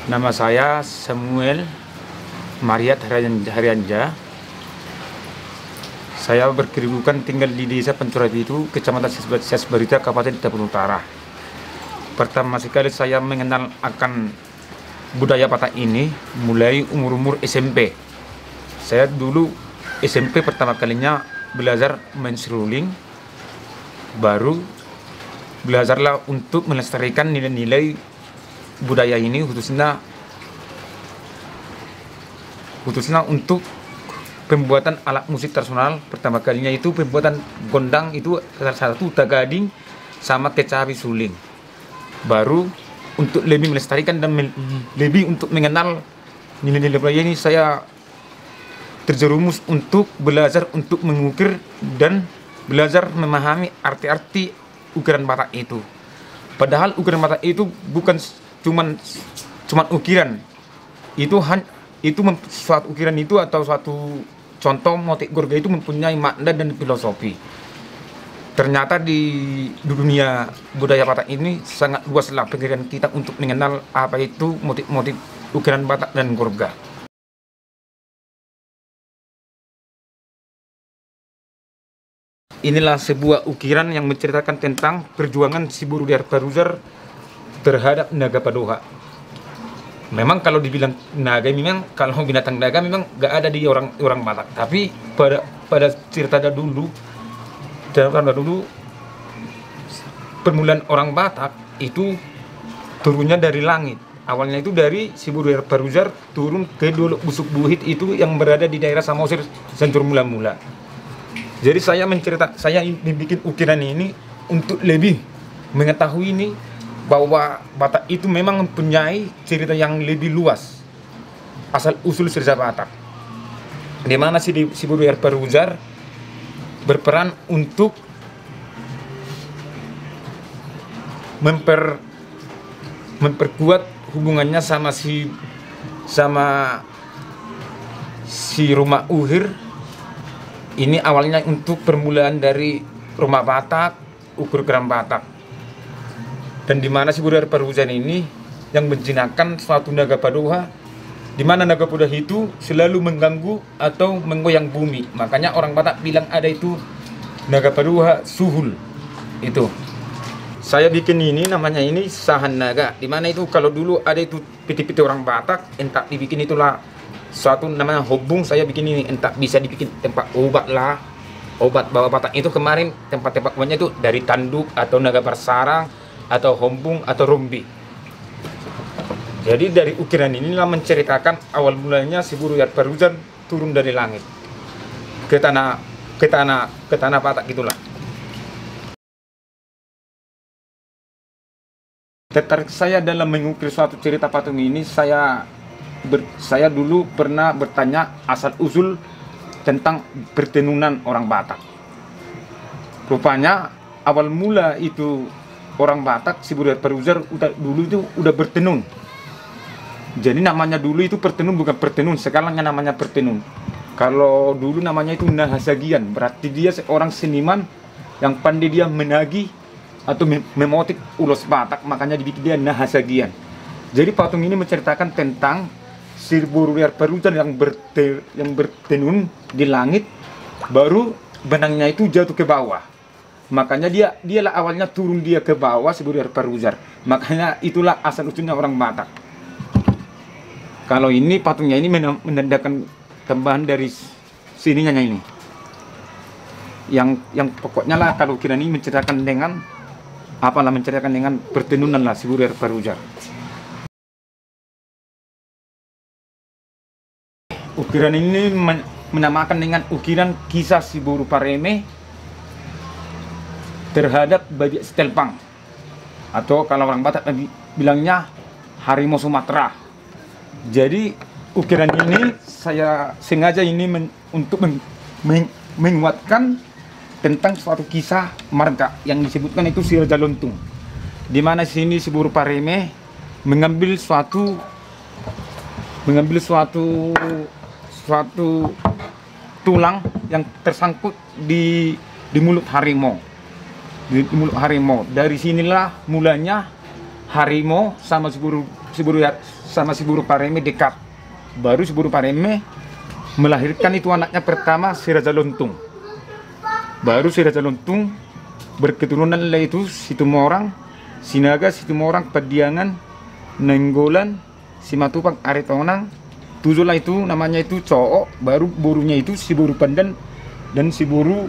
Nama saya Samuel Mariat Haryanja. Saya berkedudukan tinggal di Desa Pancurat itu, Kecamatan Siasbarita, Kabupaten Tabun Utara. Pertama sekali saya mengenal akan budaya Batak ini mulai umur SMP. Saya dulu SMP pertama kalinya belajar main seruling, baru belajarlah untuk melestarikan nilai-nilai budaya ini, khususnya untuk pembuatan alat musik tradisional. Pertama kalinya itu pembuatan gondang, itu salah satu tagading sama kecapi suling. Baru untuk lebih melestarikan dan lebih untuk mengenal nilai-nilai budaya ini, saya terjerumus untuk belajar untuk mengukir dan belajar memahami arti-arti ukiran Batak itu. Padahal ukiran Batak itu bukan cuman ukiran, suatu ukiran itu atau suatu contoh motif gorga itu mempunyai makna dan filosofi. Ternyata di dunia budaya Batak ini sangat luaslah pikiran kita untuk mengenal apa itu motif-motif ukiran Batak dan gorga. Inilah sebuah ukiran yang menceritakan tentang perjuangan si Borobudur Paruzar terhadap naga Padoha. Memang kalau dibilang naga, memang kalau binatang naga memang gak ada di orang Batak. Tapi pada cerita dulu permulaan orang Batak itu turunnya dari langit. Awalnya itu dari si Borobudur Paruzar turun ke Dolok Busuk Buhit itu yang berada di daerah Samosir Sancur mula-mula. Jadi saya bikin ukiran ini untuk lebih mengetahui ini bahwa Batak itu memang mempunyai cerita yang lebih luas, asal usul cerita Batak, di mana si Borobudur Paruzar berperan untuk memperkuat hubungannya sama si rumah Uhir. Ini awalnya untuk permulaan dari rumah Batak, ukur-ukuran Batak. Dan di mana si Borobudur Paruzar ini yang menjinakkan suatu naga Padoha, di mana naga Padoha itu selalu mengganggu atau menggoyang bumi. Makanya orang Batak bilang ada itu naga Padoha Suhul. Itu saya bikin ini, namanya ini sahan naga. Di mana itu kalau dulu ada itu piti-piti orang Batak, entah dibikin itulah suatu namanya hobung. Saya bikin ini entah bisa dibikin tempat obat lah, obat bawa Batak itu kemarin tempat-tempat uangnya itu dari tanduk atau naga bersarang atau hombung atau rombi. Jadi dari ukiran inilah menceritakan awal mulanya si Borobudur Paruzar turun dari langit ke tanah Batak gitulah. Tertarik saya dalam mengukir suatu cerita patung ini, saya dulu pernah bertanya asal usul tentang pertenunan orang Batak. Rupanya awal mula itu orang Batak, si Borobudur Paruzar dulu itu udah bertenun. Jadi namanya dulu itu pertenun, bukan pertenun. Sekarang namanya pertenun. Kalau dulu namanya itu nahasagian. Berarti dia seorang seniman yang pandai dia menagi atau memotif ulos Batak. Makanya dibikin dia nahasagian. Jadi patung ini menceritakan tentang si Borobudur Paruzar yang bertenun di langit. Baru benangnya itu jatuh ke bawah. Makanya dialah awalnya turun dia ke bawah si Borobudur Paruzar. Makanya itulah asal usulnya orang Batak. Kalau ini patungnya ini menandakan tambahan dari sininya ini. Yang pokoknya lah kalau ukiran ini menceritakan dengan menceritakan dengan pertenunan lah si Buru Parujar. Ukiran ini menamakan dengan ukiran kisah si Buru Pareme terhadap Babi Stelpang, atau kalau orang Batak bilangnya harimau Sumatera. Jadi ukiran ini saya sengaja ini untuk menguatkan tentang suatu kisah marga yang disebutkan itu si Raja Lontung, di mana sini si Buru Pareme mengambil suatu tulang yang tersangkut di mulut harimau. Di mulut harimau. Dari sinilah mulanya harimau sama si Buru Pareme dekat. Baru si Buru Pareme melahirkan itu anaknya pertama si Raja Lontung. Baru si Raja Lontung berketurunan lah itu Situmorang, Sinaga, Situmorang, Padiangan, Nenggolan, Simatupang, Aretonang. Tujuh itu namanya itu Cook. Baru burunya itu si Buru Pandan dan si Buru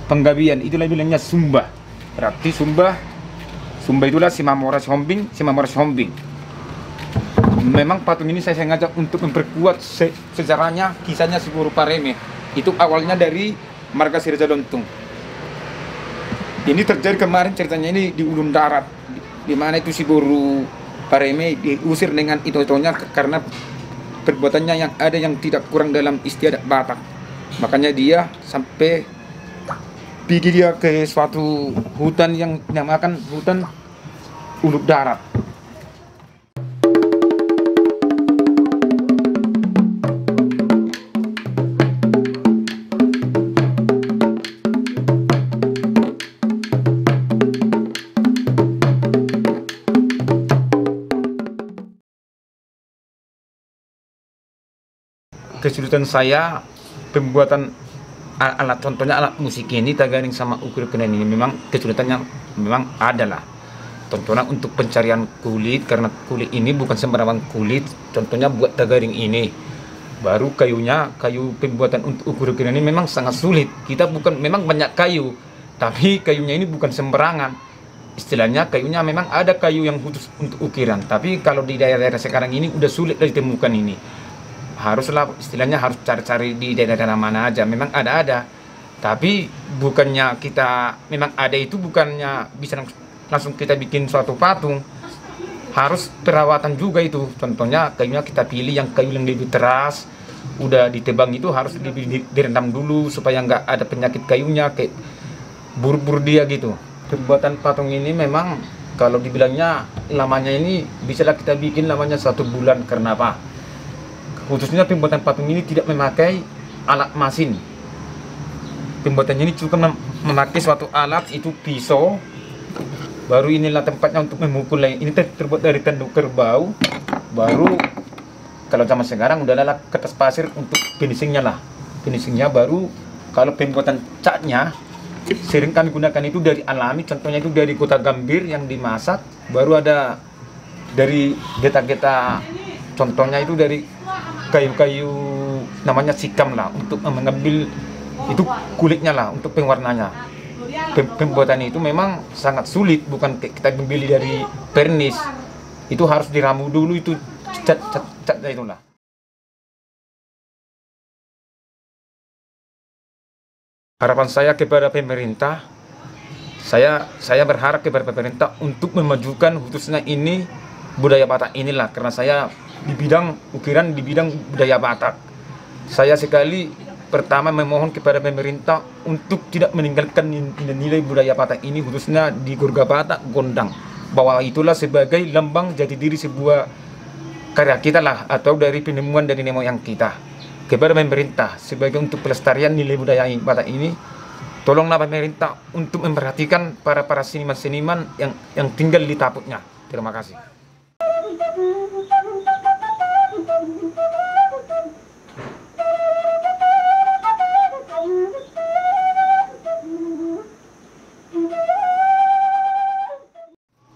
Penggabian. Itulah bilangnya Sumba. Berarti Sumba itulah si Mamora Sombing. Memang patung ini saya sengaja untuk memperkuat sejarahnya, kisahnya si Buru Pareme. Itu awalnya dari marga si Raja Lontung. Ini terjadi kemarin ceritanya ini di Ulun Darat, di mana itu si Buru Pareme diusir dengan itu-itunya karena perbuatannya yang ada yang tidak kurang dalam istiadat Batak. Makanya dia sampai pergi dia ke suatu hutan yang dinamakan hutan Ulun Darat. Kesulitan saya pembuatan alat, contohnya alat musik ini Tagaring sama ukur kenen ini memang kesulitannya memang ada lah. Contohnya untuk pencarian kulit, karena kulit ini bukan sembarangan kulit. Contohnya buat Tagaring ini, baru kayu pembuatan untuk ukur kenen ini memang sangat sulit. Kita memang banyak kayu, tapi kayunya ini bukan sembarangan. Istilahnya kayunya memang ada kayu yang khusus untuk ukiran, tapi kalau di daerah-daerah sekarang ini udah sulit ditemukan ini. Haruslah istilahnya harus cari-cari di daerah-daerah mana aja, memang ada, tapi bukannya kita memang ada itu bukannya bisa langsung kita bikin suatu patung, harus perawatan juga itu. Contohnya kayunya kita pilih yang kayu yang lebih keras, udah ditebang itu harus direndam dulu supaya nggak ada penyakit kayunya kayak bur-bur dia gitu. Pembuatan patung ini memang kalau dibilangnya lamanya ini bisalah kita bikin lamanya 1 bulan. Karena apa? Khususnya pembuatan patung ini tidak memakai alat mesin. Pembuatannya ini cukup memakai suatu alat, itu pisau. Baru inilah tempatnya untuk memukul. Ini terbuat dari tanduk kerbau. Baru kalau zaman sekarang udah ada kertas pasir untuk finishingnya lah. Finishingnya baru kalau pembuatan catnya sering kami gunakan itu dari alami. Contohnya itu dari kota Gambir yang dimasak. Baru ada dari geta-geta. Contohnya itu dari kayu-kayu namanya sikam lah, untuk mengambil itu kulitnya lah untuk pewarnanya. Pembuatan itu memang sangat sulit, bukan kita membeli dari pernis. Itu harus diramu dulu itu catnya itulah. Harapan saya kepada pemerintah, saya berharap kepada pemerintah untuk memajukan khususnya ini budaya Batak inilah, karena saya di bidang ukiran, di bidang budaya Batak. Saya sekali pertama memohon kepada pemerintah untuk tidak meninggalkan nilai budaya Batak ini, khususnya di Gurga Batak Gondang, bahwa itulah sebagai lambang jati diri sebuah karya kita lah, atau dari penemuan dari nenek moyang kita. Kepada pemerintah sebagai untuk pelestarian nilai budaya Batak ini, tolonglah pemerintah untuk memperhatikan para seniman-seniman yang tinggal di Taputnya. Terima kasih.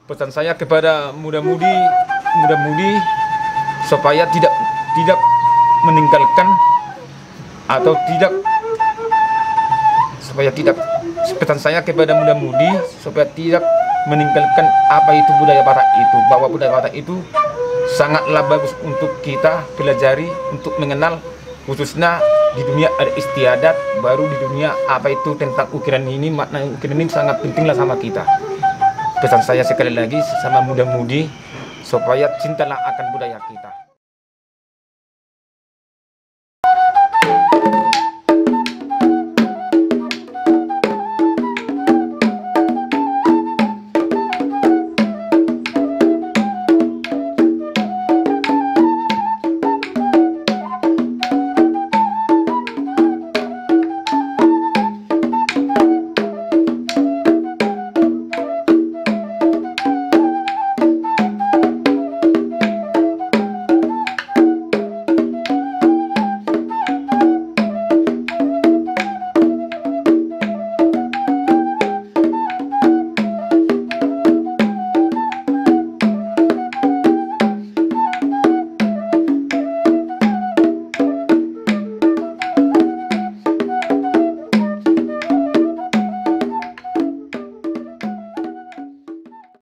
Pesan saya kepada muda-mudi supaya tidak meninggalkan atau tidak, supaya tidak, pesan saya kepada muda-mudi supaya tidak meninggalkan apa itu budaya Batak itu, bahwa budaya Batak itu sangatlah bagus untuk kita pelajari, untuk mengenal, khususnya di dunia ada istiadat, baru di dunia apa itu tentang ukiran ini, makna ukiran ini sangat pentinglah sama kita. Pesan saya sekali lagi sama muda-mudi supaya cintalah akan budaya kita.